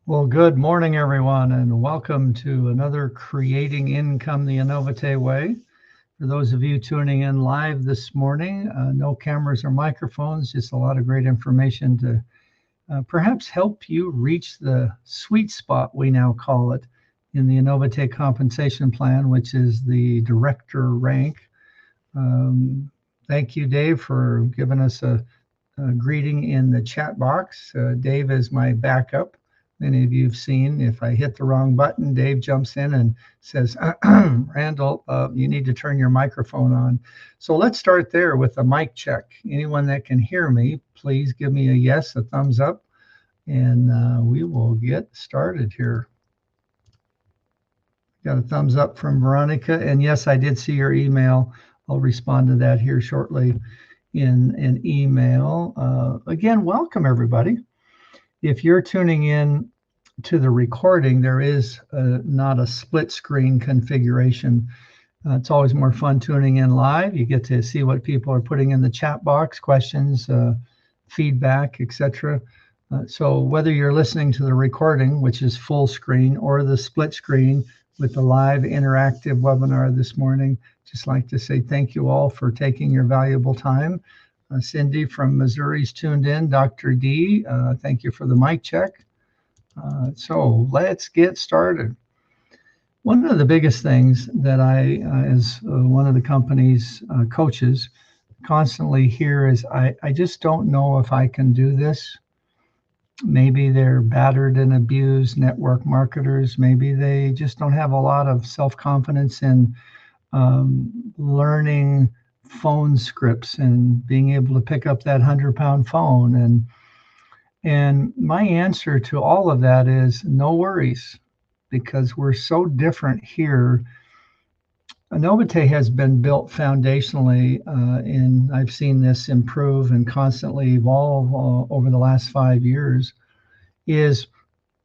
Well, good morning, everyone, and welcome to another Creating Income the Anovite Way. For those of you tuning in live this morning, no cameras or microphones, just a lot of great information to perhaps help you reach the sweet spot, we now call it, in the Anovite compensation plan, which is the director rank. Thank you, Dave, for giving us a greeting in the chat box. Dave is my backup. Many of you have seen if I hit the wrong button, Dave jumps in and says, Randall, you need to turn your microphone on. So let's start there with a mic check. Anyone that can hear me, please give me a yes, a thumbs up, and we will get started here. Got a thumbs up from Veronica. And yes, I did see your email. I'll respond to that here shortly in an email. Again, welcome everybody. If you're tuning in to the recording, there is not a split screen configuration. It's always more fun tuning in live. You get to see what people are putting in the chat box, questions, feedback, etc. So whether you're listening to the recording, which is full screen, or the split screen with the live interactive webinar this morning, just like to say thank you all for taking your valuable time. Cindy from Missouri's tuned in. Dr. D, thank you for the mic check. So let's get started. One of the biggest things that I, as one of the company's coaches, constantly hear is, I just don't know if I can do this. Maybe they're battered and abused network marketers. Maybe they just don't have a lot of self-confidence in learning phone scripts and being able to pick up that 100-pound phone. And my answer to all of that is no worries, because we're so different here. Anovite has been built foundationally, and I've seen this improve and constantly evolve over the last 5 years, is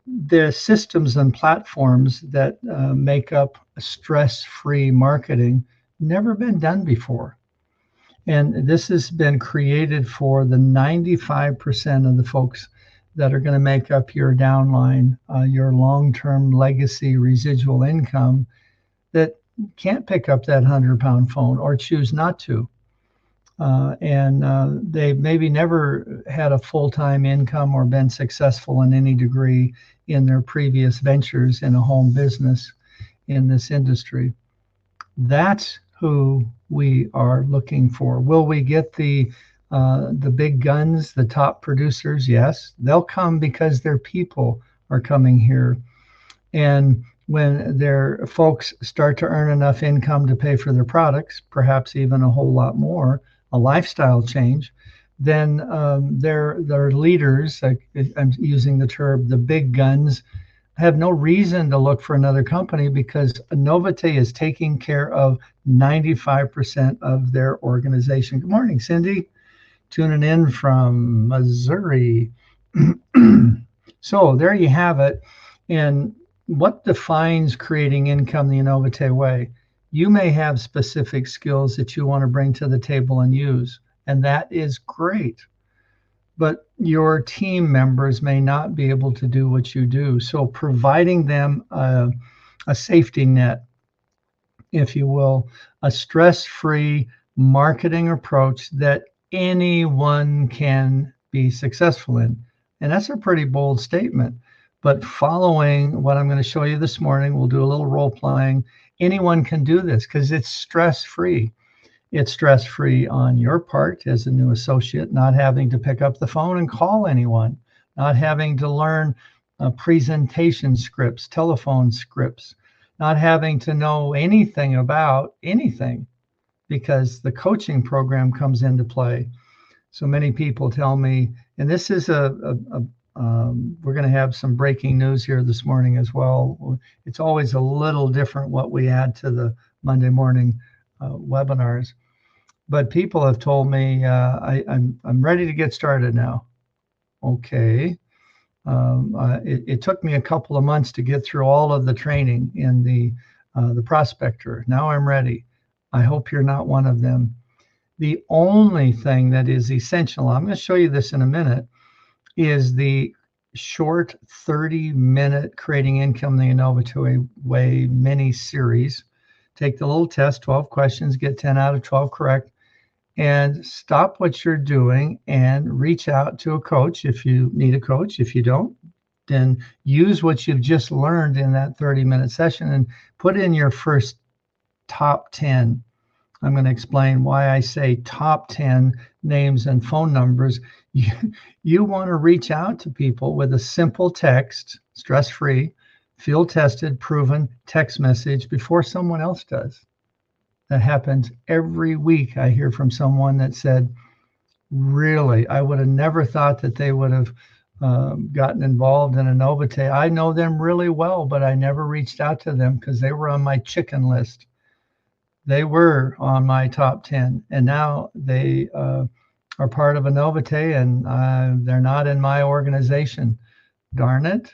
the systems and platforms that make up stress-free marketing never been done before. And this has been created for the 95% of the folks that are going to make up your downline, your long-term legacy residual income, that can't pick up that 100-pound phone or choose not to. And they maybe never had a full-time income or been successful in any degree in their previous ventures in a home business in this industry. That's who we are looking for. Will we get the big guns, the top producers? Yes, they'll come because their people are coming here. And when their folks start to earn enough income to pay for their products, perhaps even a whole lot more, a lifestyle change, then their leaders, I'm using the term, the big guns, have no reason to look for another company, because Anovite is taking care of 95% of their organization. Good morning, Cindy, tuning in from Missouri. So there you have it. And what defines creating income the Anovite way? You may have specific skills that you want to bring to the table and use, and that is great. But your team members may not be able to do what you do. So providing them a safety net, if you will, a stress-free marketing approach that anyone can be successful in. And that's a pretty bold statement. But following what I'm going to show you this morning, we'll do a little role playing. Anyone can do this because it's stress-free. It's stress-free on your part as a new associate, not having to pick up the phone and call anyone, not having to learn presentation scripts, telephone scripts, not having to know anything about anything, because the coaching program comes into play. So many people tell me, and this is we're going to have some breaking news here this morning as well. It's always a little different what we add to the Monday morning webinars, but people have told me I'm ready to get started now. Okay, it took me a couple of months to get through all of the training in the prospector. Now I'm ready. I hope you're not one of them. The only thing that is essential, I'm going to show you this in a minute, is the short 30-minute Creating Income the Anovite Way mini series. Take the little test, 12 questions, get 10 out of 12 correct, and stop what you're doing and reach out to a coach if you need a coach. If you don't, then use what you've just learned in that 30-minute session and put in your first top 10. I'm going to explain why I say top 10 names and phone numbers. You want to reach out to people with a simple text, stress-free, field-tested, proven text message before someone else does. That happens every week. I hear from someone that said, really, I would have never thought that they would have gotten involved in Anovite. I know them really well, but I never reached out to them because they were on my chicken list. They were on my top 10, and now they are part of Anovite, and they're not in my organization. Darn it.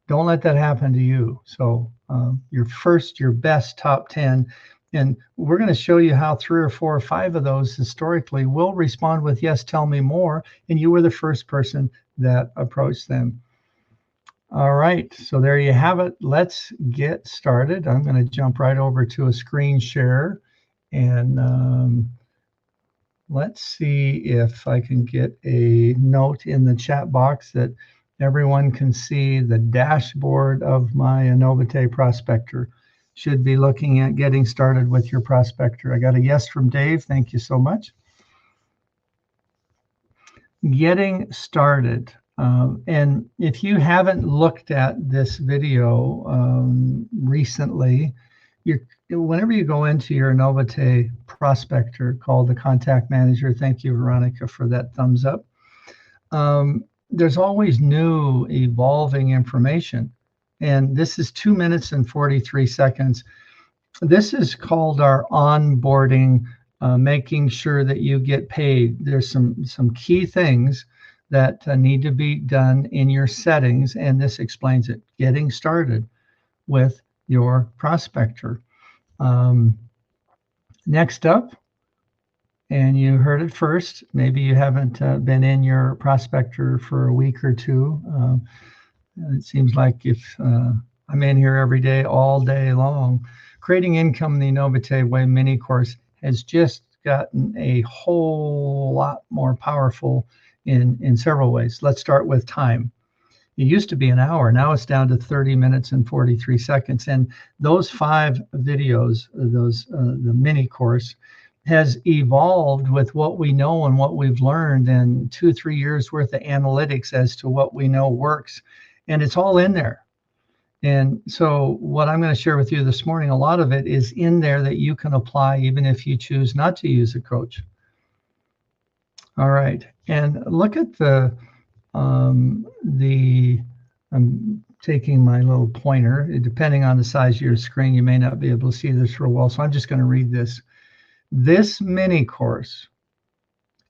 Don't let that happen to you. So your best top 10, and we're going to show you how 3 or 4 or 5 of those historically will respond with, yes, tell me more, and you were the first person that approached them. All right, so there you have it. Let's get started. I'm going to jump right over to a screen share, and let's see if I can get a note in the chat box that everyone can see the dashboard of my Anovite Prospector. Should be looking at getting started with your prospector. I got a yes from Dave. Thank you so much. Getting started. And if you haven't looked at this video recently, whenever you go into your Anovite Prospector called the Contact Manager, thank you, Veronica, for that thumbs up. There's always new evolving information. And this is 2 minutes and 43 seconds. This is called our onboarding, making sure that you get paid. There's some key things that need to be done in your settings, and this explains it. Getting started with your prospector. Next up, and you heard it first, maybe you haven't been in your prospector for a week or two. It seems like if I'm in here every day, all day long. Creating Income the Anovite Way mini course has just gotten a whole lot more powerful in several ways. Let's start with time. It used to be an hour. Now it's down to 30 minutes and 43 seconds. And those 5 videos, the mini course, has evolved with what we know and what we've learned, and 2-3 years worth of analytics as to what we know works. And it's all in there. And so what I'm going to share with you this morning, a lot of it is in there that you can apply even if you choose not to use a coach. All right. And look at I'm taking my little pointer. Depending on the size of your screen, you may not be able to see this real well. So I'm just going to read this. This mini course,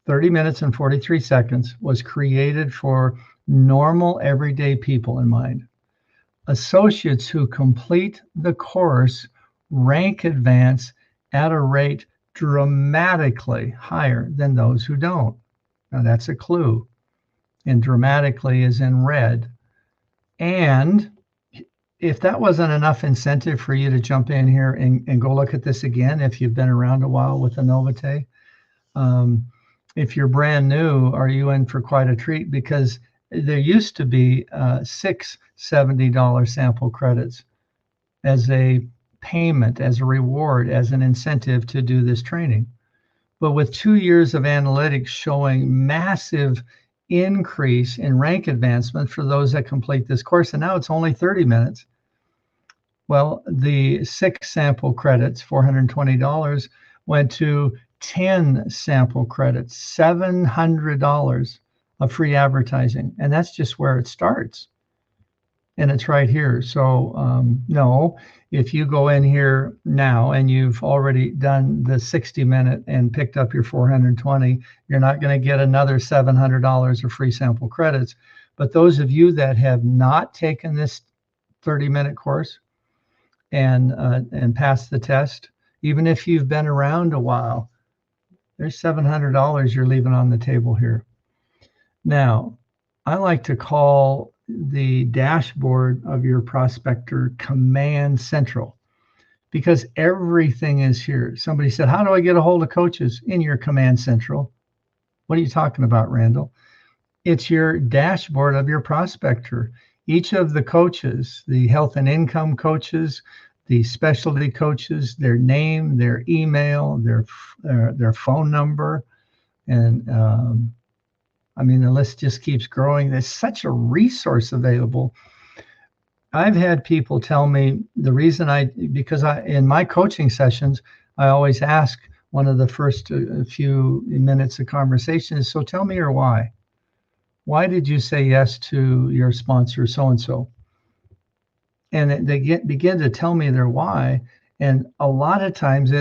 30 minutes and 43 seconds, was created for normal, everyday people in mind. Associates who complete the course rank advance at a rate dramatically higher than those who don't. Now that's a clue. And dramatically is in red. And if that wasn't enough incentive for you to jump in here and go look at this again, if you've been around a while with Anovite, if you're brand new, are you in for quite a treat? Because there used to be 6 $70 sample credits as a payment, as a reward, as an incentive to do this training. But with 2 years of analytics showing massive increase in rank advancement for those that complete this course, and now it's only 30 minutes. Well, the 6 sample credits, $420, went to 10 sample credits, $700 of free advertising. And that's just where it starts. And it's right here. So no, if you go in here now and you've already done the 60-minute and picked up your 420, you're not going to get another $700 of free sample credits. But those of you that have not taken this 30-minute course and passed the test, even if you've been around a while, there's $700 you're leaving on the table here. Now, I like to call the dashboard of your prospector command central, because everything is here. Somebody said, how do I get a hold of coaches? In your command central. What are you talking about, Randall? It's your dashboard of your prospector. Each of the coaches, the health and income coaches, the specialty coaches, their name, their email, their phone number, and I mean, the list just keeps growing. There's such a resource available. I've had people tell me the reason because in my coaching sessions, I always ask one of the first few minutes of conversation is, so tell me your why. Why did you say yes to your sponsor, so-and-so? And they begin to tell me their why. And a lot of times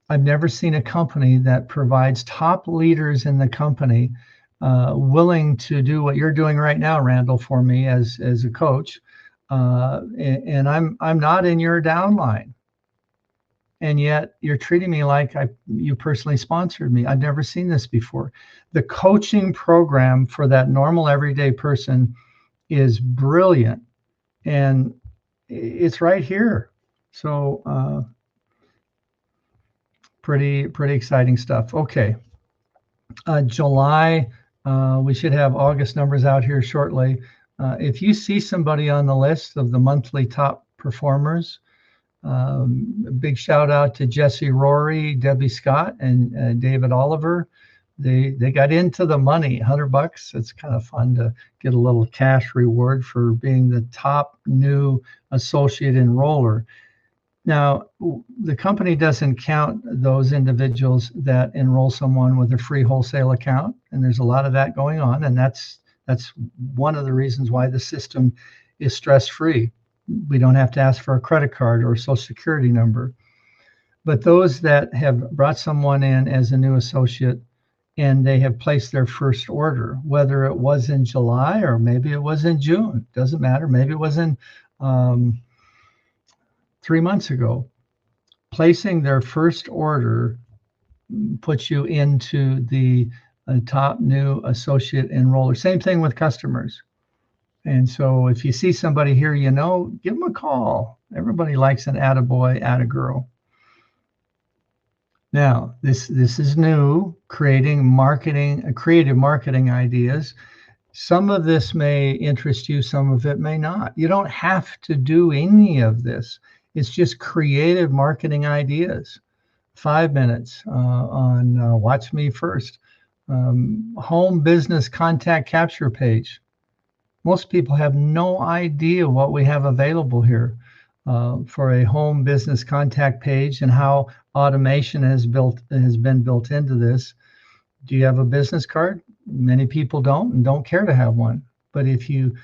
I've never seen a company that provides top leaders in the company willing to do what you're doing right now, Randall, for me as a coach. And I'm not in your downline. And yet you're treating me like you personally sponsored me. I've never seen this before. The coaching program for that normal everyday person is brilliant. And it's right here. So pretty exciting stuff. Okay. July, we should have August numbers out here shortly. If you see somebody on the list of the monthly top performers, a big shout out to Jesse Rory, Debbie Scott, and David Oliver. They got into the money, $100. It's kind of fun to get a little cash reward for being the top new associate enroller. Now, the company doesn't count those individuals that enroll someone with a free wholesale account, and there's a lot of that going on, and that's one of the reasons why the system is stress-free. We don't have to ask for a credit card or a social security number. But those that have brought someone in as a new associate and they have placed their first order, whether it was in July or maybe it was in June, doesn't matter. Maybe it was in 3 months ago. Placing their first order puts you into the top new associate enroller. Same thing with customers. And so if you see somebody here, give them a call. Everybody likes an attaboy, attagirl. Now, this is new, creative marketing ideas. Some of this may interest you, some of it may not. You don't have to do any of this. It's just creative marketing ideas. 5 minutes on Watch Me First. Home business contact capture page. Most people have no idea what we have available here for a home business contact page and how automation has been built into this. Do you have a business card? Many people don't and don't care to have one. But if you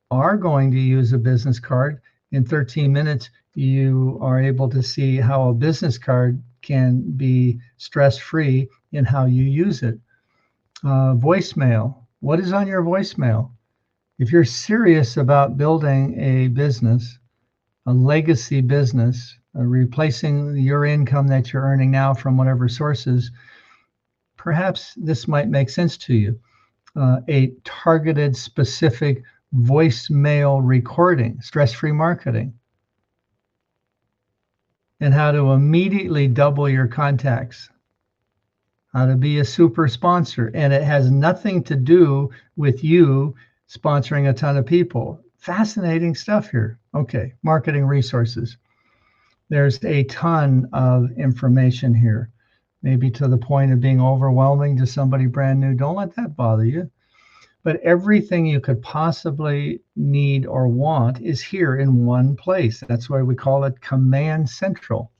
are going to use a business card, in 13 minutes, you are able to see how a business card can be stress-free in how you use it. Voicemail. What is on your voicemail? If you're serious about building a business, a legacy business, replacing your income that you're earning now from whatever sources, perhaps this might make sense to you. A targeted, specific voicemail recording, stress-free marketing, and how to immediately double your contacts, how to be a super sponsor. And it has nothing to do with you sponsoring a ton of people. Fascinating stuff here. Okay, marketing resources. There's a ton of information here, maybe to the point of being overwhelming to somebody brand new. Don't let that bother you. But everything you could possibly need or want is here in one place. That's why we call it Command Central.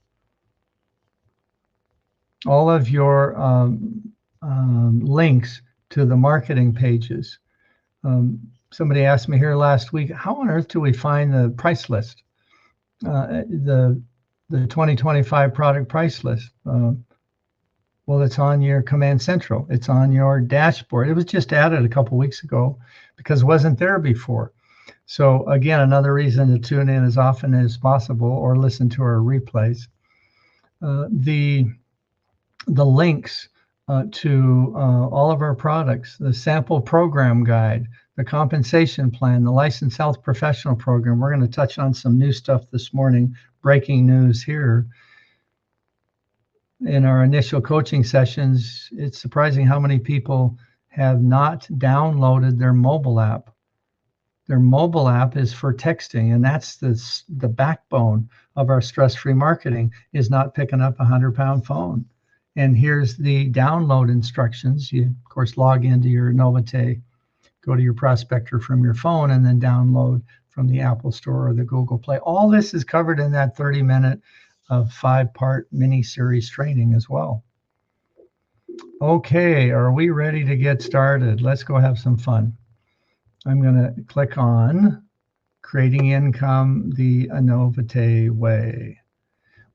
All of your links to the marketing pages. Somebody asked me here last week, how on earth do we find the price list? The 2025 product price list. Well, it's on your Command Central. It's on your dashboard. It was just added a couple weeks ago because it wasn't there before. So again, another reason to tune in as often as possible or listen to our replays. The links to all of our products, the sample program guide, the compensation plan, the licensed health professional program. We're going to touch on some new stuff this morning, breaking news here. In our initial coaching sessions, it's surprising how many people have not downloaded their mobile app. Their mobile app is for texting, and that's the backbone of our stress-free marketing, is not picking up a 100-pound phone. And here's the download instructions. You, of course, log into your Anovite, go to your prospector from your phone, and then download from the Apple Store or the Google Play. All this is covered in that 30-minute 5-part mini-series training as well. Okay, are we ready to get started? Let's go have some fun. I'm going to click on Creating Income the Anovite Way.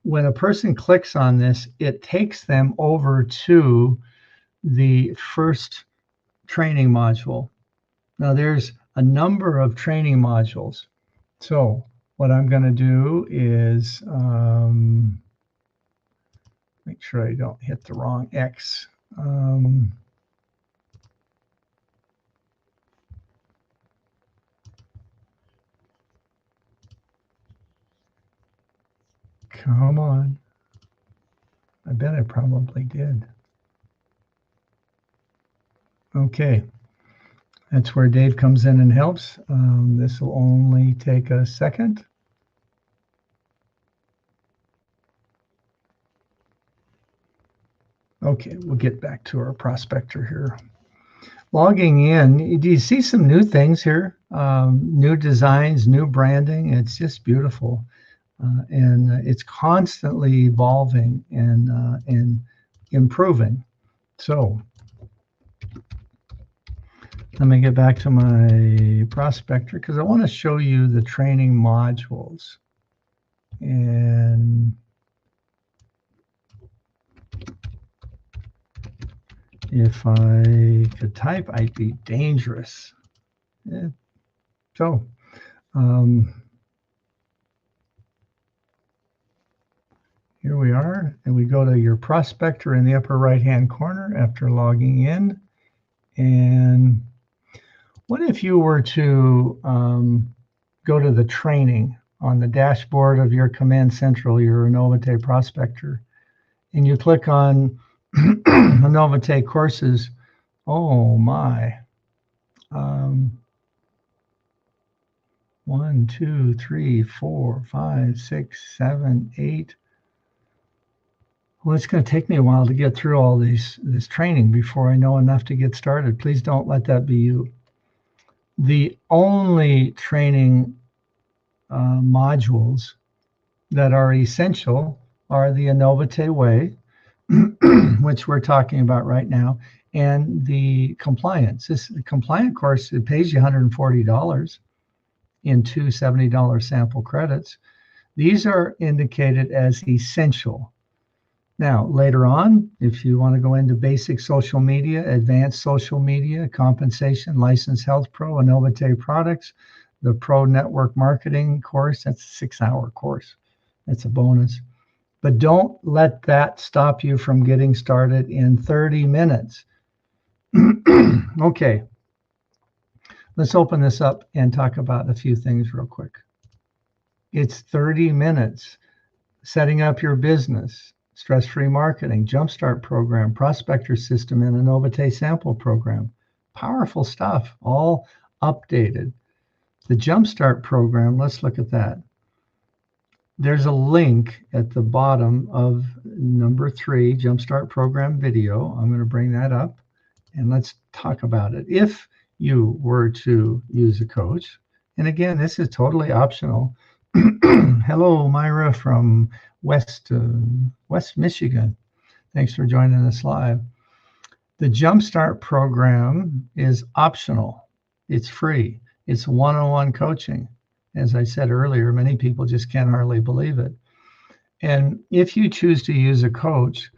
When a person clicks on this, it takes them over to the first training module. Now, there's a number of training modules. So what I'm going to do is make sure I don't hit the wrong X. Come on. I bet I probably did. Okay. That's where Dave comes in and helps. This will only take a second. Okay, we'll get back to our prospector here. Logging in, do you see some new things here? New designs, new branding. It's just beautiful. And it's constantly evolving and improving. So let me get back to my prospector because I want to show you the training modules. And if I could type, I'd be dangerous. Yeah. So here we are, and we go to your prospector in the upper right-hand corner after logging in. And what if you were to go to the training on the dashboard of your Command Central, your Anovite prospector, and you click on Anovite courses? Oh my. 1, 2, 3, 4, 5, 6, 7, 8. Well, it's going to take me a while to get through all this training before I know enough to get started. Please don't let that be you. The only training modules that are essential are the Anovite Way, which we're talking about right now, and the compliance. The compliant course, it pays you $140 in 2 $70 sample credits. These are indicated as essential. Now, later on, if you want to go into basic social media, advanced social media, compensation, licensed health pro, Anovite products, the pro network marketing course, that's a 6-hour course. That's a bonus. But don't let that stop you from getting started in 30 minutes. Okay. Let's open this up and talk about a few things real quick. It's 30 minutes. Setting up your business, stress-free marketing, jumpstart program, prospector system, and Anovite sample program. Powerful stuff, all updated. The jumpstart program, let's look at that. There's a link at the bottom of number 3, jumpstart program video. I'm going to bring that up and let's talk about it. If you were to use a coach, and again, this is totally optional. Hello, Myra from West Michigan. Thanks for joining us live. The Jumpstart program is optional. It's free. It's one-on-one coaching. As I said earlier, many people just can't hardly believe it. And if you choose to use a coach,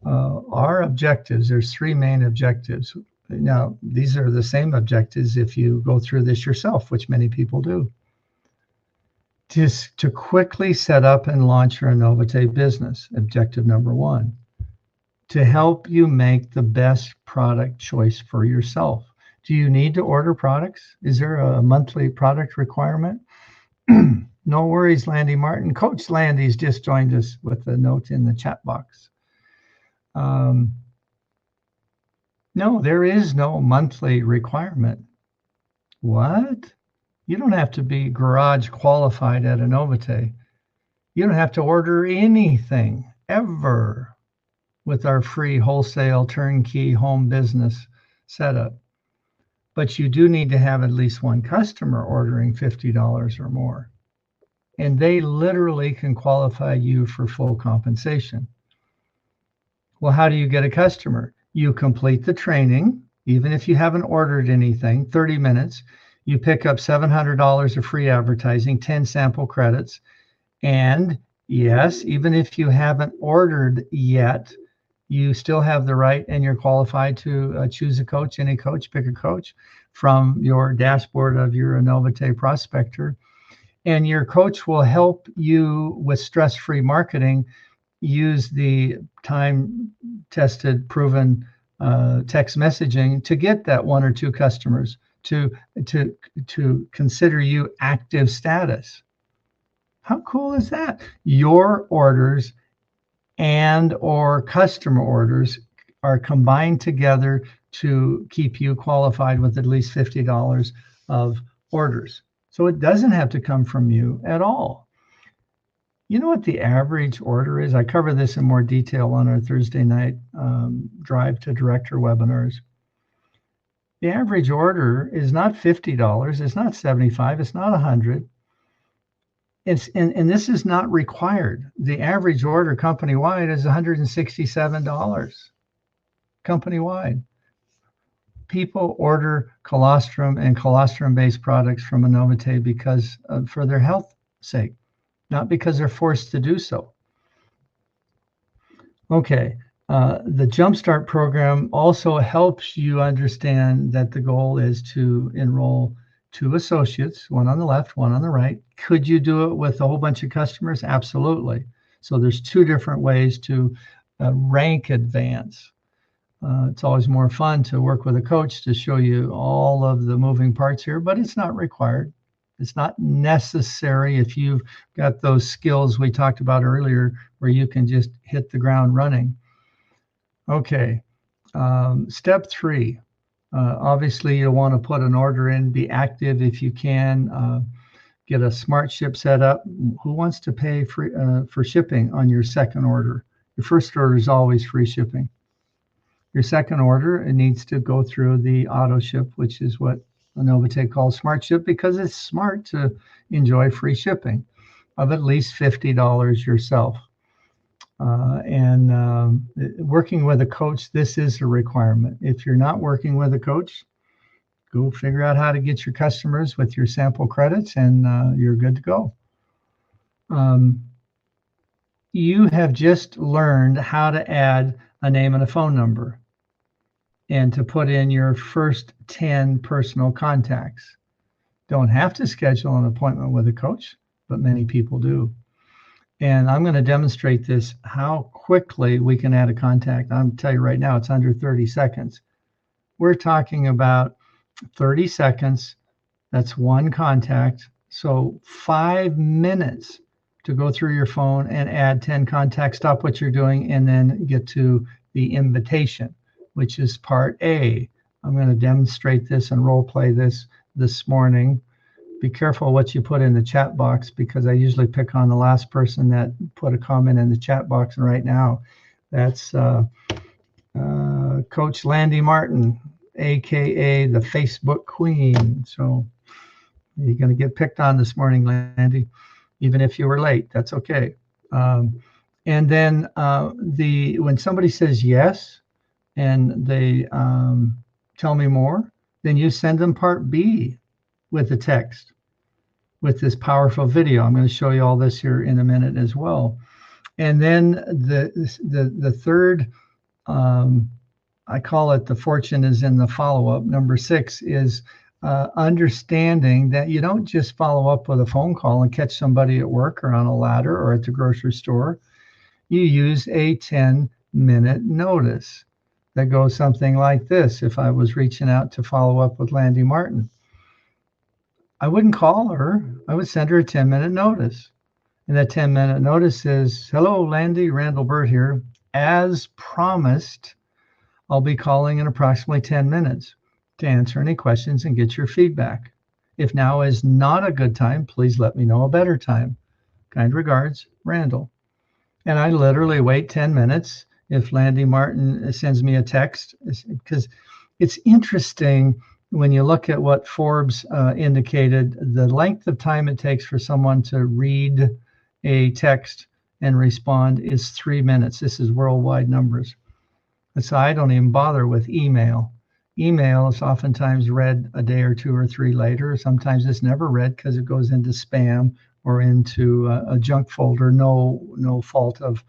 our objectives, there's 3 main objectives. Now, these are the same objectives if you go through this yourself, which many people do. Just to quickly set up and launch your Anovite business, objective number 1. To help you make the best product choice for yourself. Do you need to order products? Is there a monthly product requirement? No worries, Landy Martin. Coach Landy's just joined us with a note in the chat box. No, there is no monthly requirement. What? You don't have to be garage qualified at Anovite. You don't have to order anything ever with our free wholesale turnkey home business setup. But you do need to have at least one customer ordering $50 or more. And they literally can qualify you for full compensation. Well, how do you get a customer? You complete the training, even if you haven't ordered anything, 30 minutes. You pick up $700 of free advertising, 10 sample credits. And yes, even if you haven't ordered yet, you still have the right and you're qualified to choose a coach, any coach, pick a coach from your dashboard of your Anovite prospector. And your coach will help you with stress-free marketing. Use the time-tested, proven text messaging to get that one or two customers to consider you active status. How cool is that? Your orders and or customer orders are combined together to keep you qualified with at least $50 of orders. So it doesn't have to come from you at all. You know what the average order is? I cover this in more detail on our Thursday night Drive to Director webinars. The average order is not $50, it's not $75, it's not $100. And this is not required. The average order company-wide is $167 company-wide. People order colostrum and colostrum-based products from Anovite because for their health sake, not because they're forced to do so. Okay, the Jumpstart program also helps you understand that the goal is to enroll 2 associates, one on the left, one on the right. Could you do it with a whole bunch of customers? Absolutely. So there's 2 different ways to rank advance. It's always more fun to work with a coach to show you all of the moving parts here, but it's not required. It's not necessary if you've got those skills we talked about earlier where you can just hit the ground running. Okay, step 3. Obviously, you want to put an order in, be active if you can, get a smart ship set up. Who wants to pay for shipping on your second order? Your first order is always free shipping. Your second order, it needs to go through the auto ship, which is what Anovite calls smart ship, because it's smart to enjoy free shipping of at least $50 yourself. Working with a coach, this is a requirement. If you're not working with a coach, go figure out how to get your customers with your sample credits and you're good to go. You have just learned how to add a name and a phone number and to put in your first 10 personal contacts. Don't have to schedule an appointment with a coach, but many people do. And I'm going to demonstrate this, how quickly we can add a contact. I'm going to tell you right now, it's under 30 seconds. We're talking about 30 seconds. That's one contact. So 5 minutes to go through your phone and add 10 contacts, stop what you're doing, and then get to the invitation, which is part A. I'm going to demonstrate this and role play this morning. Be careful what you put in the chat box, because I usually pick on the last person that put a comment in the chat box. And right now, that's Coach Landy Martin, AKA the Facebook Queen. So you're going to get picked on this morning, Landy, even if you were late. That's okay. And then when somebody says yes and they tell me more, then you send them part B with the text with this powerful video. I'm going to show you all this here in a minute as well. And then the third, I call it the fortune is in the follow-up. Number 6 is understanding that you don't just follow up with a phone call and catch somebody at work or on a ladder or at the grocery store. You use a 10-minute notice. that goes something like this. If I was reaching out to follow up with Landy Martin, I wouldn't call her. I would send her a 10-minute notice. And that 10-minute notice is, hello, Landy, Randall Burt here. As promised, I'll be calling in approximately 10 minutes to answer any questions and get your feedback. If now is not a good time, please let me know a better time. Kind regards, Randall. And I literally wait 10 minutes if Landy Martin sends me a text, because it's interesting when you look at what Forbes indicated, the length of time it takes for someone to read a text and respond is 3 minutes. This is worldwide numbers. And so I don't even bother with email. Email is oftentimes read a day or 2 or 3 later. Sometimes it's never read because it goes into spam or into a junk folder. No fault of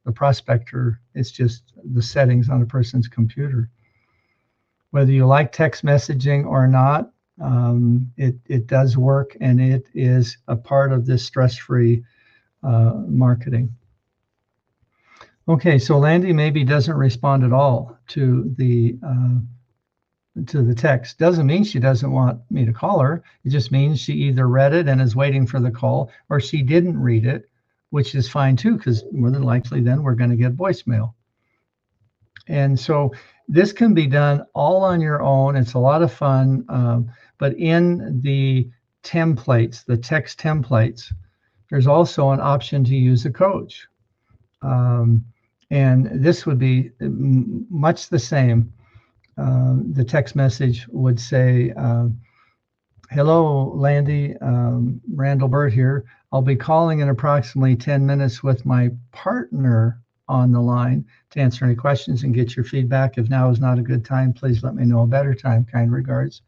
the prospector. It's just the settings on a person's computer. Whether you like text messaging or not, it does work, and it is a part of this stress-free marketing. Okay, so Landy maybe doesn't respond at all to the text. Doesn't mean she doesn't want me to call her. It just means she either read it and is waiting for the call, or she didn't read it, which is fine too, because more than likely then we're going to get voicemail. And so this can be done all on your own. It's a lot of fun, but in the templates, the text templates, there's also an option to use a coach. And this would be much the same. The text message would say, hello, Landy, Randall Burt here. I'll be calling in approximately 10 minutes with my partner on the line to answer any questions and get your feedback. If now is not a good time, please let me know a better time. Kind regards.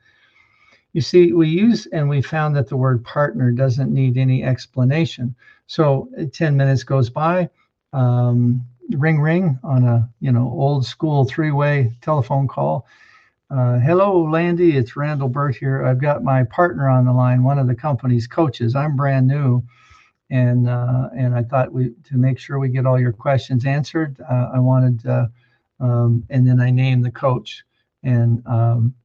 You see, we found that the word partner doesn't need any explanation. So 10 minutes goes by, ring, ring on a, old school 3-way telephone call. Hello, Landy, it's Randall Burt here. I've got my partner on the line, one of the company's coaches. I'm brand new. And I thought to make sure we get all your questions answered, I wanted, and then I named the coach. And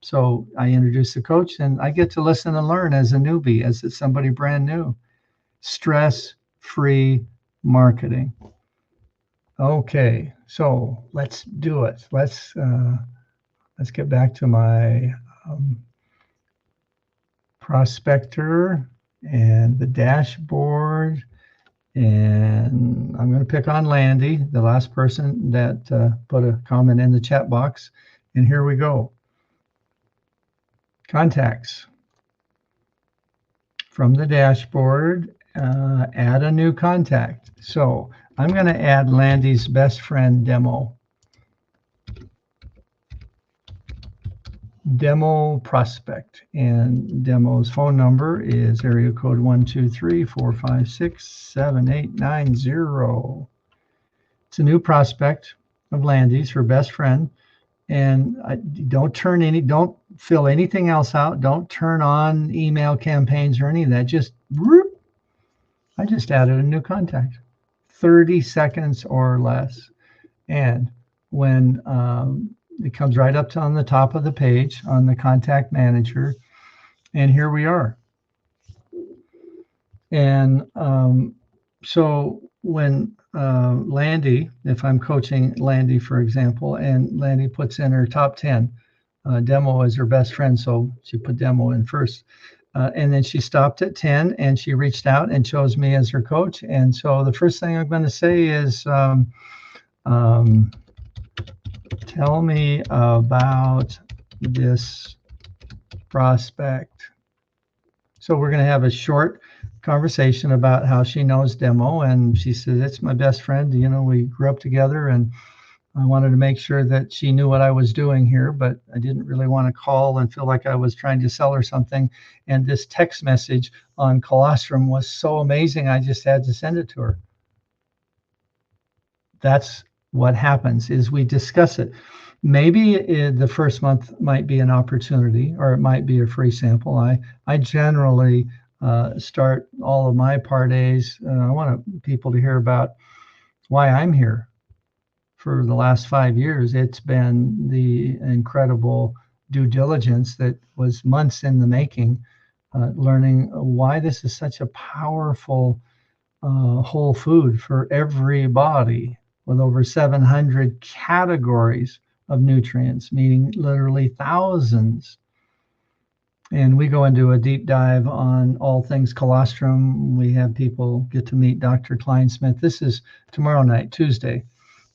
so I introduce the coach, and I get to listen and learn as a newbie, as it's somebody brand new. Stress-free marketing. Okay, so let's do it. Let's get back to my prospector and the dashboard, and I'm going to pick on Landy, the last person that put a comment in the chat box. And here we go. Contacts. From the dashboard, add a new contact. So I'm going to add Landy's best friend demo. Demo prospect, and demo's phone number is area code 123-456-7890. It's a new prospect of Landy's, her best friend, and don't fill anything else out. Don't turn on email campaigns or any of that. I just added a new contact, 30 seconds or less, and when it comes right up to on the top of the page on the contact manager. And here we are. And so when Landy, if I'm coaching Landy, for example, and Landy puts in her top 10, demo is her best friend, so she put demo in first. And then she stopped at 10 and she reached out and chose me as her coach. And so the first thing I'm going to say is, tell me about this prospect. So we're going to have a short conversation about how she knows demo. And she says, it's my best friend. We grew up together, and I wanted to make sure that she knew what I was doing here, but I didn't really want to call and feel like I was trying to sell her something. And this text message on Colostrum was so amazing, I just had to send it to her. That's what happens, is we discuss it. Maybe the first month might be an opportunity, or it might be a free sample. I generally start all of my part A's. I want people to hear about why I'm here for the last 5 years. It's been the incredible due diligence that was months in the making, learning why this is such a powerful whole food for everybody, with over 700 categories of nutrients, meaning literally thousands. And we go into a deep dive on all things colostrum. We have people get to meet Dr. Kleinsmith. This is tomorrow night, Tuesday,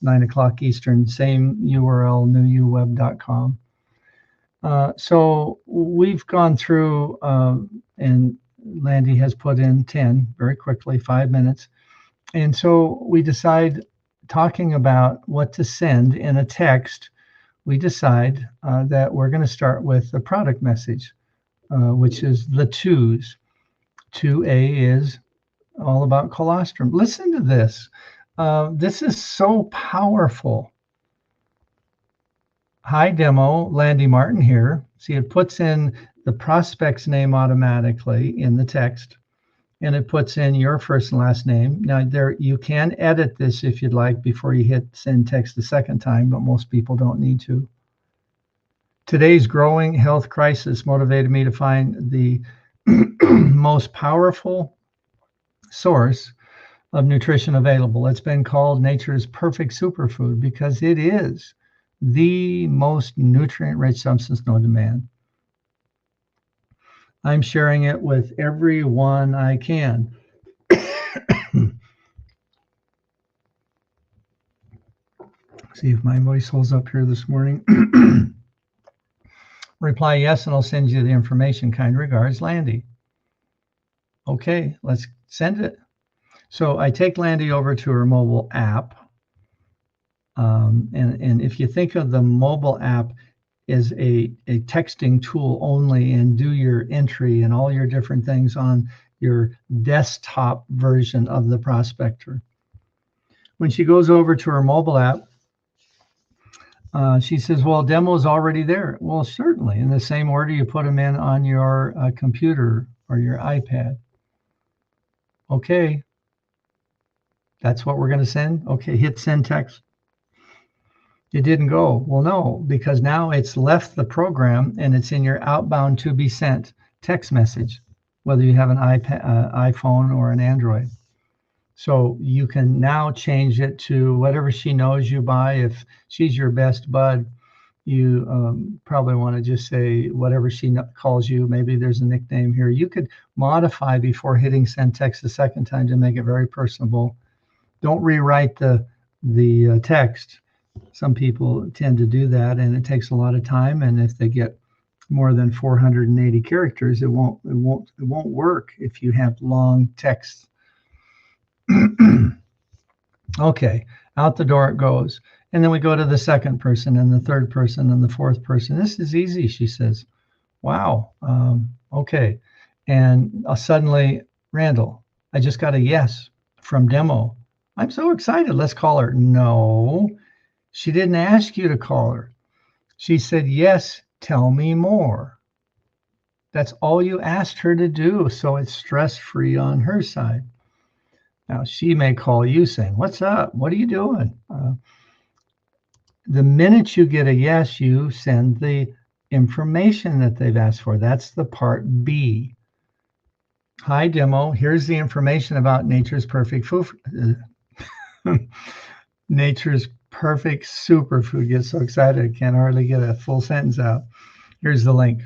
9 o'clock Eastern, same URL, newuweb.com. So we've gone through, and Landy has put in 10 very quickly, 5 minutes. And so we decide, talking about what to send in a text, we decide that we're going to start with the product message, which is the twos. 2A is all about colostrum. Listen to this. This is so powerful. Hi, demo, Landy Martin here. See, it puts in the prospect's name automatically in the text, and it puts in your first and last name. Now, there you can edit this if you'd like before you hit send text the second time, but most people don't need to. Today's growing health crisis motivated me to find the most powerful source of nutrition available. It's been called nature's perfect superfood because it is the most nutrient-rich substance known to man. I'm sharing it with everyone I can. See if my voice holds up here this morning. Reply yes, and I'll send you the information. Kind regards, Landy. Okay, let's send it. So I take Landy over to her mobile app. And if you think of the mobile app as a texting tool only, and do your entry and all your different things on your desktop version of the prospector. When she goes over to her mobile app, she says, well, demo's already there. Well, certainly, in the same order you put them in on your computer or your iPad. Okay, that's what we're going to send. Okay, hit send text. It didn't go. Well, no, because now it's left the program and it's in your outbound to be sent text message, whether you have an iPhone or an Android. So you can now change it to whatever she knows you by. If she's your best bud, you probably want to just say whatever she calls you. Maybe there's a nickname here. You could modify before hitting send text the second time to make it very personable. Don't rewrite the text. Some people tend to do that, and it takes a lot of time. And if they get more than 480 characters, it won't work if you have long text. Okay, out the door it goes. And then we go to the second person and the third person and the fourth person. This is easy, she says. Wow. Okay. And suddenly, Randall, I just got a yes from demo. I'm so excited. Let's call her. No, she didn't ask you to call her. She said, yes, tell me more. That's all you asked her to do. So it's stress-free on her side. Now, she may call you saying, what's up? What are you doing? The minute you get a yes, you send the information that they've asked for. That's the part B. Hi, demo. Here's the information about nature's perfect food. Nature's perfect superfood. Get so excited, I can hardly get a full sentence out. Here's the link.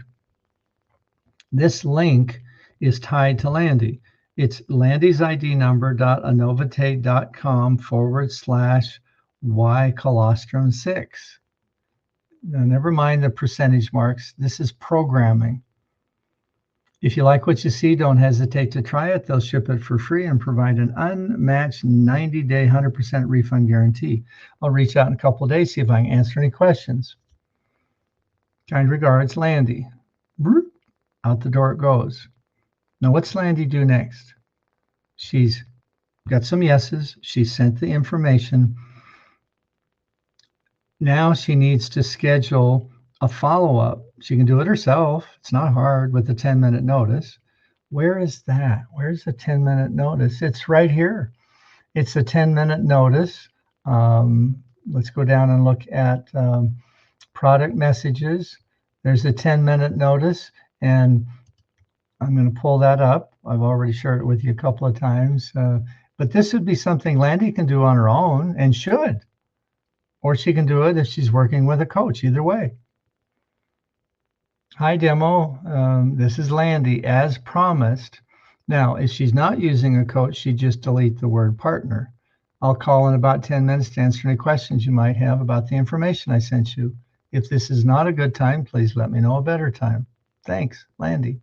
This link is tied to Landy. It's Landy's ID number.anovite.com/Y colostrum 6. Now, never mind the percentage marks. This is programming. If you like what you see, don't hesitate to try it. They'll ship it for free and provide an unmatched 90-day, 100% refund guarantee. I'll reach out in a couple of days, see if I can answer any questions. Kind regards, Landy. Out the door it goes. Now, what's Landy do next? She's got some yeses. She sent the information. Now she needs to schedule a follow-up. She can do it herself. It's not hard with a 10-minute notice. Where is that? Where's the 10-minute notice? It's right here. It's a 10-minute notice. let's go down and look at product messages. There's a 10-minute notice, and I'm going to pull that up. I've already shared it with you a couple of times, but this would be something Landy can do on her own and should, or she can do it if she's working with a coach, either way. Hi, demo. This is Landy, as promised. Now, if she's not using a coach, she'd just delete the word partner. I'll call in about 10 minutes to answer any questions you might have about the information I sent you. If this is not a good time, please let me know a better time. Thanks, Landy.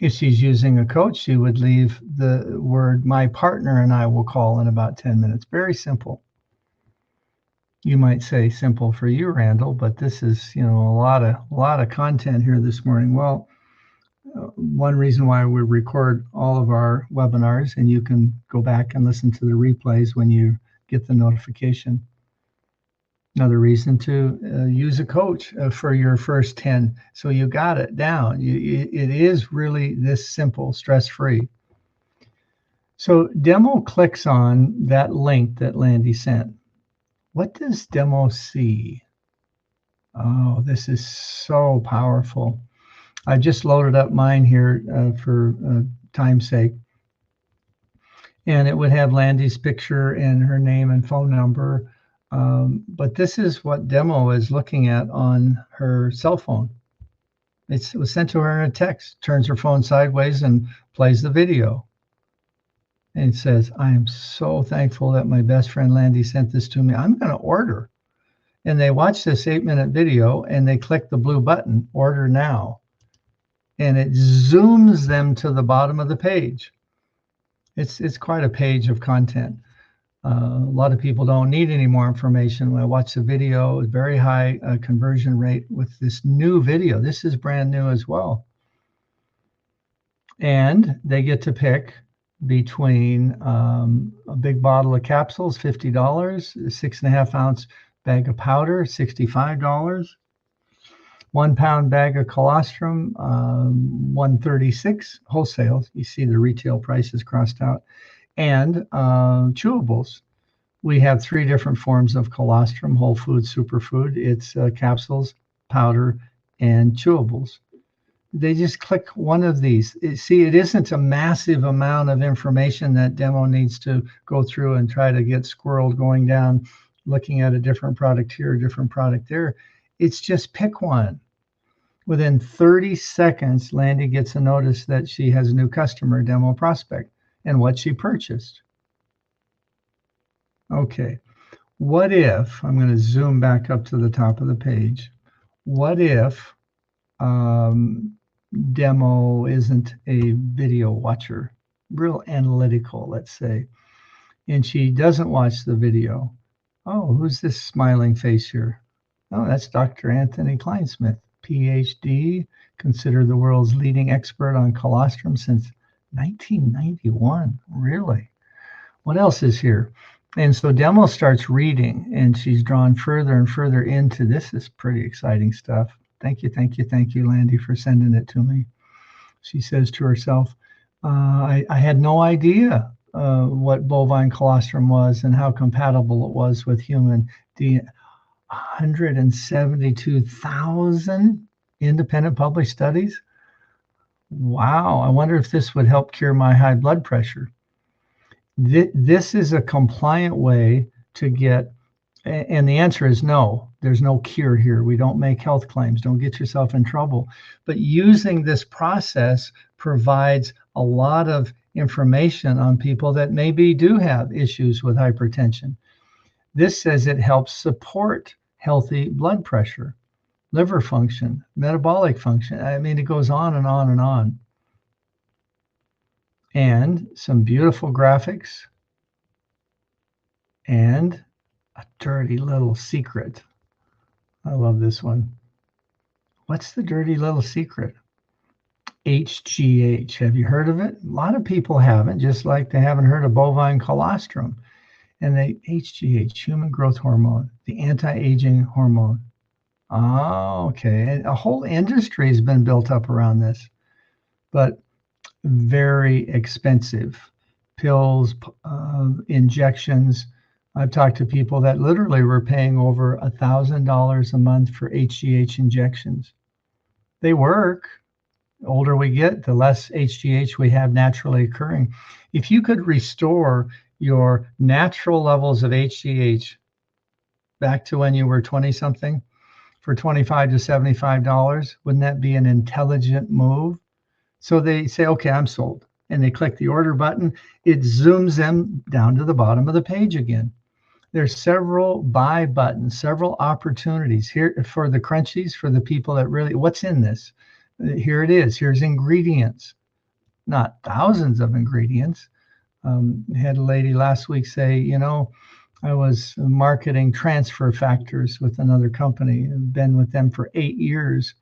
If she's using a coach, she would leave the word my partner and I will call in about 10 minutes. Very simple. You might say simple for you, Randall, but this is, a lot of content here this morning. Well, one reason why we record all of our webinars, and you can go back and listen to the replays when you get the notification. Another reason to use a coach for your first 10, so you got it down. It is really this simple, stress-free. So demo clicks on that link that Landy sent. What does demo see? Oh, this is so powerful. I just loaded up mine here for time's sake. And it would have Landy's picture and her name and phone number. But this is what demo is looking at on her cell phone. It was sent to her in a text, turns her phone sideways and plays the video. And it says, I am so thankful that my best friend Landy sent this to me. I'm going to order. And they watch this 8-minute video and they click the blue button, order now. And it zooms them to the bottom of the page. It's quite a page of content. A lot of people don't need any more information. When I watch the video, very high conversion rate with this new video. This is brand new as well. And they get to pick between a big bottle of capsules, $50, a 6.5 ounce bag of powder, $65, 1 pound bag of colostrum, $136 wholesale. You see the retail prices crossed out, and chewables. We have 3 different forms of colostrum: whole food, superfood. It's capsules, powder, and chewables. They just click one of these. See, it isn't a massive amount of information that demo needs to go through and try to get squirreled going down, looking at a different product here, a different product there. It's just pick one. Within 30 seconds, Landy gets a notice that she has a new customer, demo prospect, and what she purchased. Okay, what if, I'm going to zoom back up to the top of the page. What if demo isn't a video watcher, real analytical, let's say, and she doesn't watch the video? Oh, who's this smiling face here? Oh, that's Dr. Anthony Kleinsmith, PhD, considered the world's leading expert on colostrum since 1991. Really? What else is here? And so demo starts reading, and she's drawn further and further into this. Is pretty exciting stuff. Thank you, Landy, for sending it to me. She says to herself, I had no idea what bovine colostrum was and how compatible it was with human DNA. 172,000 independent published studies. Wow, I wonder if this would help cure my high blood pressure. This is a compliant way to get, and the answer is no, there's no cure here. We don't make health claims. Don't get yourself in trouble. But using this process provides a lot of information on people that maybe do have issues with hypertension. This says it helps support healthy blood pressure, liver function, metabolic function. I mean, it goes on and on and on. And some beautiful graphics and a dirty little secret. I love this one. What's the dirty little secret? HGH. Have you heard of it? A lot of people haven't, just like they haven't heard of bovine colostrum. And the HGH, human growth hormone, the anti-aging hormone. Oh, okay. And a whole industry has been built up around this, but very expensive. Pills, injections, I've talked to people that literally were paying over $1,000 a month for HGH injections. They work. The older we get, the less HGH we have naturally occurring. If you could restore your natural levels of HGH back to when you were 20 something for $25 to $75, wouldn't that be an intelligent move? So they say, okay, I'm sold. And they click the order button. It zooms them down to the bottom of the page again. There's several buy buttons, several opportunities here for the crunchies, for the people that really, what's in this? Here it is. Here's ingredients, not thousands of ingredients. Had a lady last week say, I was marketing transfer factors with another company. I've been with them for 8 years.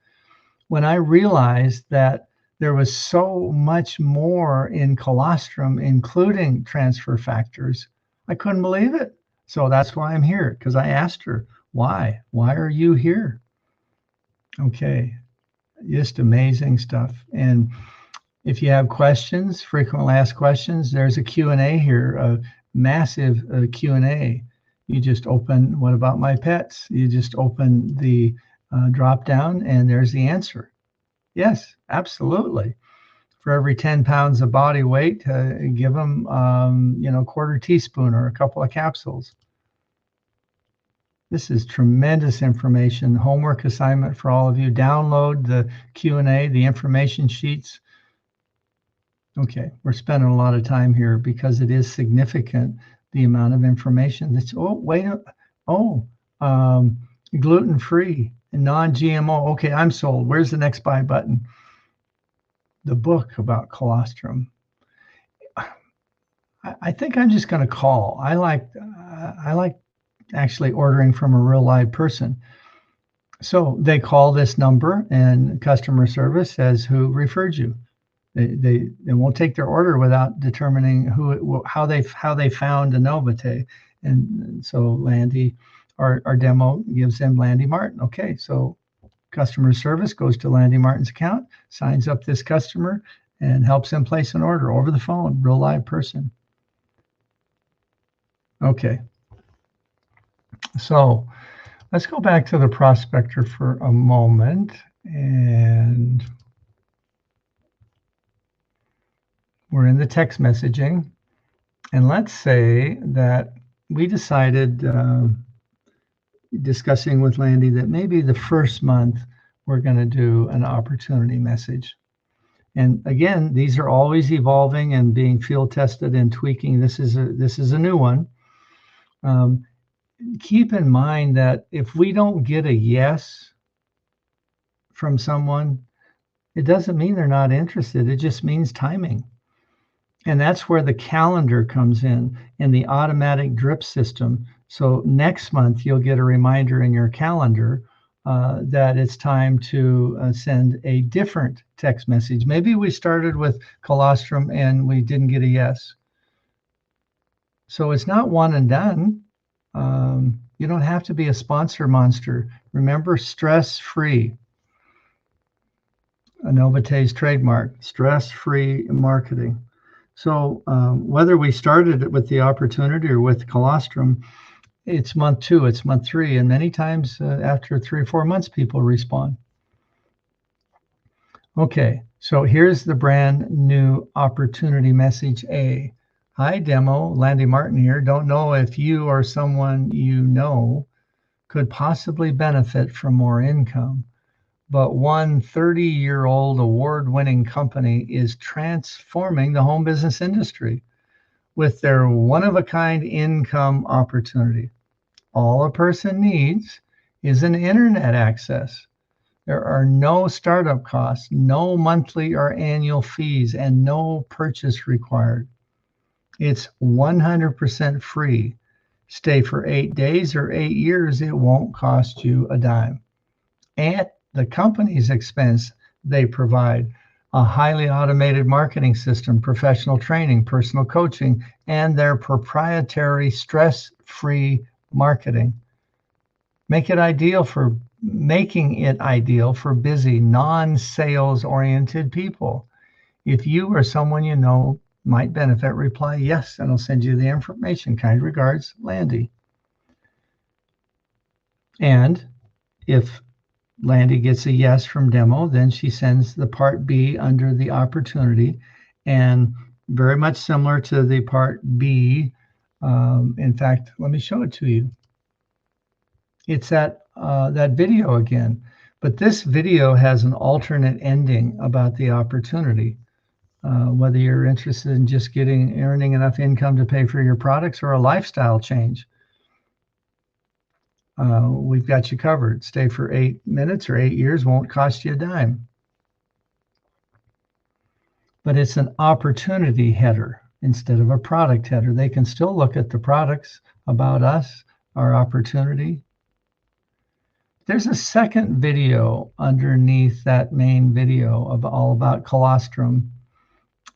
When I realized that there was so much more in colostrum, including transfer factors, I couldn't believe it. So that's why I'm here, because I asked her, why? Why are you here? Okay, just amazing stuff. And if you have questions, frequently asked questions, there's a Q&A here, a massive Q&A. You just open, what about my pets? You just open the drop down and there's the answer. Yes, absolutely. For every 10 pounds of body weight, give them, a quarter teaspoon or a couple of capsules. This is tremendous information. Homework assignment for all of you. Download the Q&A, the information sheets. Okay, we're spending a lot of time here because it is significant, the amount of information that's, gluten-free and non-GMO. Okay, I'm sold. Where's the next buy button? The book about colostrum. I think I'm just going to call. I like actually ordering from a real live person. So they call this number and customer service says who referred you. They won't take their order without determining how they found Anovite. And so Landy, our demo gives them Landy Martin. Okay, so customer service goes to Landy Martin's account, signs up this customer, and helps them place an order over the phone, real live person. Okay, so let's go back to the prospector for a moment, and we're in the text messaging, and let's say that we decided, discussing with Landy, that maybe the first month we're going to do an opportunity message. And again, these are always evolving and being field tested and tweaking. This is a new one. Keep in mind that if we don't get a yes from someone, it doesn't mean they're not interested. It just means timing. And that's where the calendar comes in and the automatic drip system. So next month, you'll get a reminder in your calendar that it's time to send a different text message. Maybe we started with colostrum and we didn't get a yes. So it's not one and done. You don't have to be a sponsor monster. Remember, stress-free. Anovite's trademark, stress-free marketing. So whether we started it with the opportunity or with colostrum, it's month 2, it's month 3, and many times after 3 or 4 months, people respond. Okay, so here's the brand new opportunity message A. Hi, demo, Landy Martin here. Don't know if you or someone you know could possibly benefit from more income, but one 30-year-old award-winning company is transforming the home business industry with their one-of-a-kind income opportunity. All a person needs is an internet access. There are no startup costs, no monthly or annual fees, and no purchase required. It's 100% free. Stay for 8 days or 8 years, it won't cost you a dime. At the company's expense, they provide a highly automated marketing system, professional training, personal coaching, and their proprietary stress-free marketing. Making it ideal for busy, non-sales oriented people. If you or someone you know might benefit, reply yes, and I'll send you the information. Kind regards, Landy. And if Landy gets a yes from demo, then she sends the part B under the opportunity, and very much similar to the part B. In fact, let me show it to you. It's that video again, but this video has an alternate ending about the opportunity. Whether you're interested in just earning enough income to pay for your products or a lifestyle change, we've got you covered. Stay for 8 minutes or 8 years, won't cost you a dime. But it's an opportunity header instead of a product header. They can still look at the products, about us, our opportunity. There's a second video underneath that main video of all about colostrum,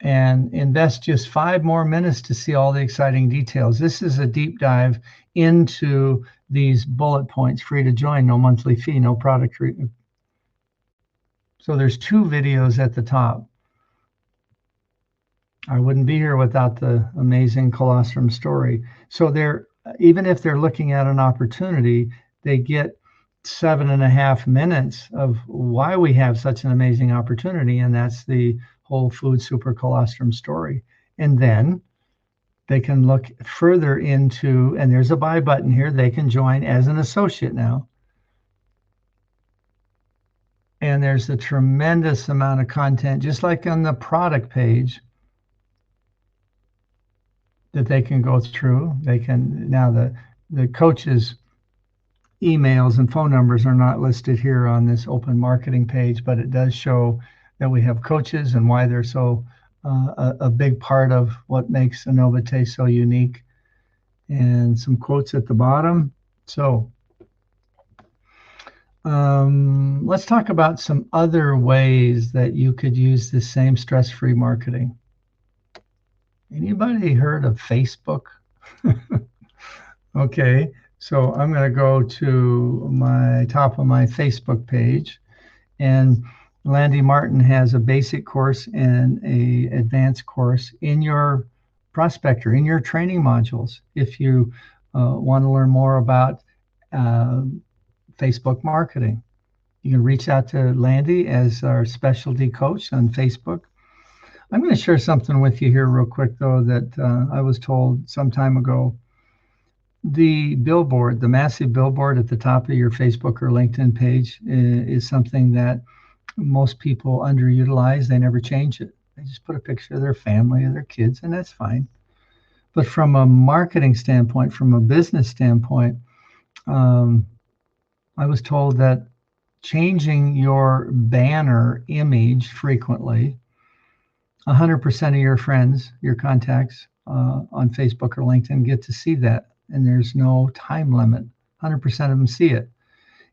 and invest just 5 more minutes to see all the exciting details. This is a deep dive into these bullet points, free to join, no monthly fee, no product. So there's 2 videos at the top. I wouldn't be here without the amazing colostrum story. So even if they're looking at an opportunity, they get 7.5 minutes of why we have such an amazing opportunity, and that's the whole food super colostrum story. And then they can look further into, and there's a buy button here, they can join as an associate now. And there's a tremendous amount of content, just like on the product page, that they can go through. They can, now the coaches' emails and phone numbers are not listed here on this open marketing page, but it does show that we have coaches and why they're so a big part of what makes Anovite so unique, and some quotes at the bottom. So let's talk about some other ways that you could use the same stress-free marketing. Anybody heard of Facebook? Okay, so I'm going to go to my top of my Facebook page, and Landy Martin has a basic course and a advanced course in your prospector, in your training modules. If you want to learn more about Facebook marketing, you can reach out to Landy as our specialty coach on Facebook. I'm going to share something with you here real quick, though, that I was told some time ago. The billboard, the massive billboard at the top of your Facebook or LinkedIn page, is something that most people underutilize. They never change it. They just put a picture of their family or their kids, and that's fine. But from a marketing standpoint, from a business standpoint, I was told that changing your banner image frequently, 100% of your friends, your contacts on Facebook or LinkedIn get to see that, and there's no time limit. 100% of them see it.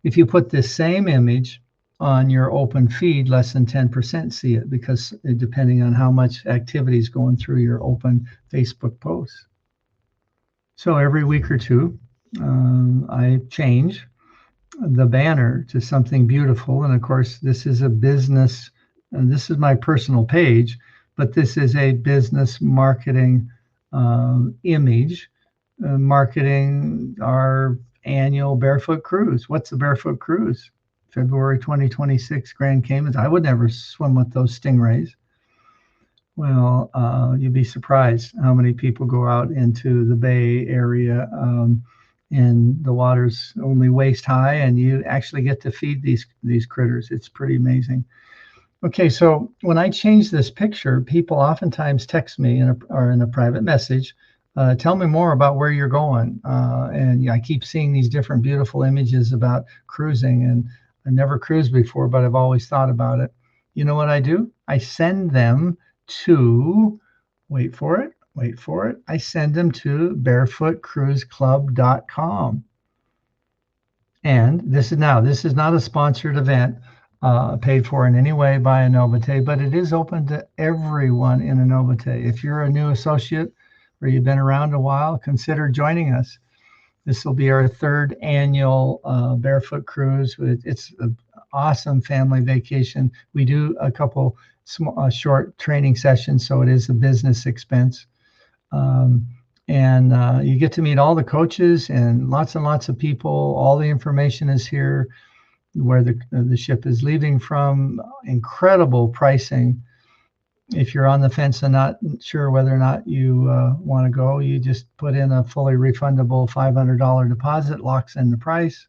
If you put this same image on your open feed, less than 10% see it, because depending on how much activity is going through your open Facebook posts. So every week or two, I change the banner to something beautiful. And of course, this is a business, this is my personal page, but this is a business marketing image, marketing our annual Barefoot Cruise. What's the Barefoot Cruise? February 2026, Grand Caymans. I would never swim with those stingrays. Well, you'd be surprised how many people go out into the Bay Area, and the water's only waist high, and you actually get to feed these critters. It's pretty amazing. Okay, so when I change this picture, people oftentimes text me in a private message, tell me more about where you're going. And I keep seeing these different beautiful images about cruising, and I've never cruised before, but I've always thought about it. You know what I do? I send them to, wait for it, I send them to barefootcruiseclub.com. And this is not a sponsored event paid for in any way by Anovite, but it is open to everyone in Anovite. If you're a new associate or you've been around a while, consider joining us. This will be our third annual Barefoot Cruise. It's awesome family vacation. We do a couple short training sessions, so it is a business expense. And you get to meet all the coaches and lots of people. All the information is here, where the ship is leaving from. Incredible pricing. If you're on the fence and not sure whether or not you want to go, you just put in a fully refundable $500 deposit, locks in the price.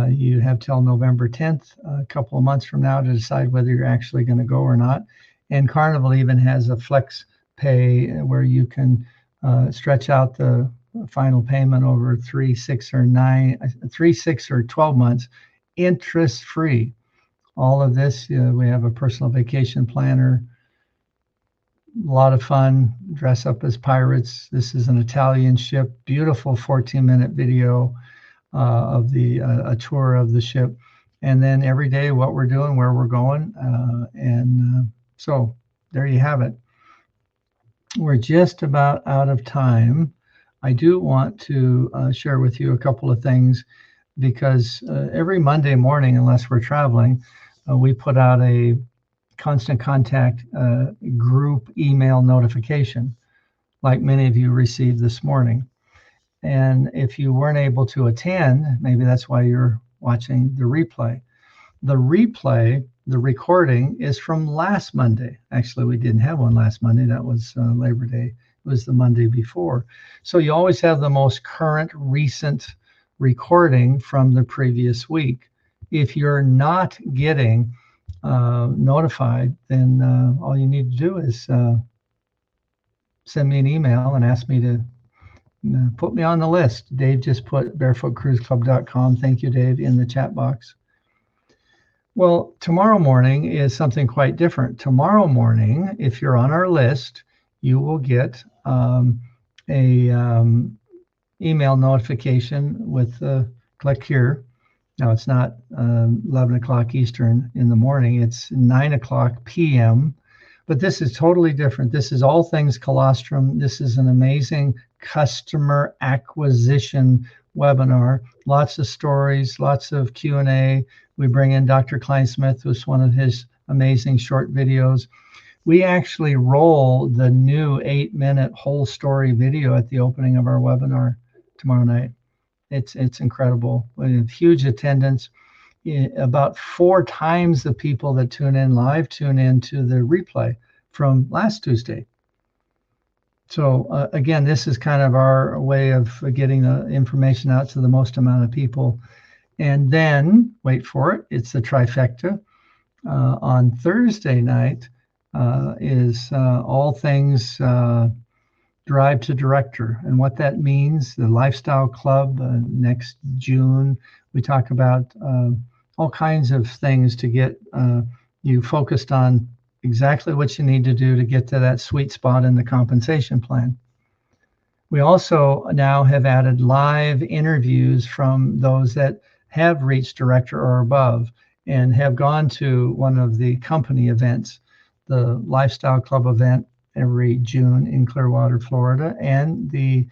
You have till November 10th, a couple of months from now, to decide whether you're actually going to go or not. And Carnival even has a flex pay where you can stretch out the final payment over 3, 6, or 12 months, interest free. All of this, we have a personal vacation planner. A lot of fun. Dress up as pirates. This is an Italian ship. Beautiful 14-minute video of a tour of the ship, and then every day what we're doing, where we're going, so there you have it. We're just about out of time. I do want to share with you a couple of things, because every Monday morning, unless we're traveling, we put out a constant contact group email notification, like many of you received this morning. And if you weren't able to attend, maybe that's why you're watching the replay. The recording is from last Monday. Actually, we didn't have one last Monday. That was Labor Day. It was the Monday before. So you always have the most current, recent recording from the previous week. If you're not getting notified, then all you need to do is send me an email and ask me to put me on the list. Dave just put barefootcruiseclub.com. Thank you, Dave, in the chat box. Well, tomorrow morning is something quite different. Tomorrow morning, if you're on our list, you will get email notification with click here. Now, it's not 11 o'clock Eastern in the morning. It's 9 o'clock p.m. But this is totally different. This is all things colostrum. This is an amazing customer acquisition webinar. Lots of stories, lots of Q&A. We bring in Dr. Kleinsmith with one of his amazing short videos. We actually roll the new 8-minute whole story video at the opening of our webinar tomorrow night. It's incredible. We have huge attendance. About 4 times the people that tune in live tune in to the replay from last Tuesday. So again, this is kind of our way of getting the information out to the most amount of people. And then, wait for it, it's the trifecta. On Thursday night is all things Drive to Director. And what that means, the Lifestyle Club next June, we talk about all kinds of things to get you focused on exactly what you need to do to get to that sweet spot in the compensation plan. We also now have added live interviews from those that have reached director or above and have gone to one of the company events, the Lifestyle Club event every June in Clearwater, Florida, and the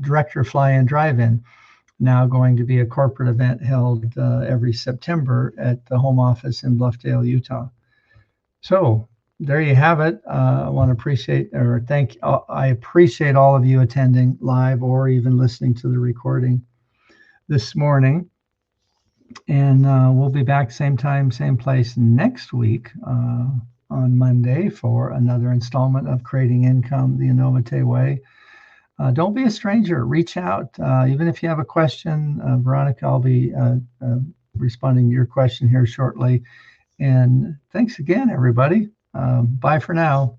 Director Fly-In Drive-In, now going to be a corporate event held every September at the home office in Bluffdale, Utah. So there you have it. I appreciate all of you attending live or even listening to the recording this morning. And we'll be back same time, same place next week on Monday for another installment of Creating Income the Anovite Way. Don't be a stranger. Reach out. Even if you have a question, Veronica, I'll be responding to your question here shortly. And thanks again, everybody. Bye for now.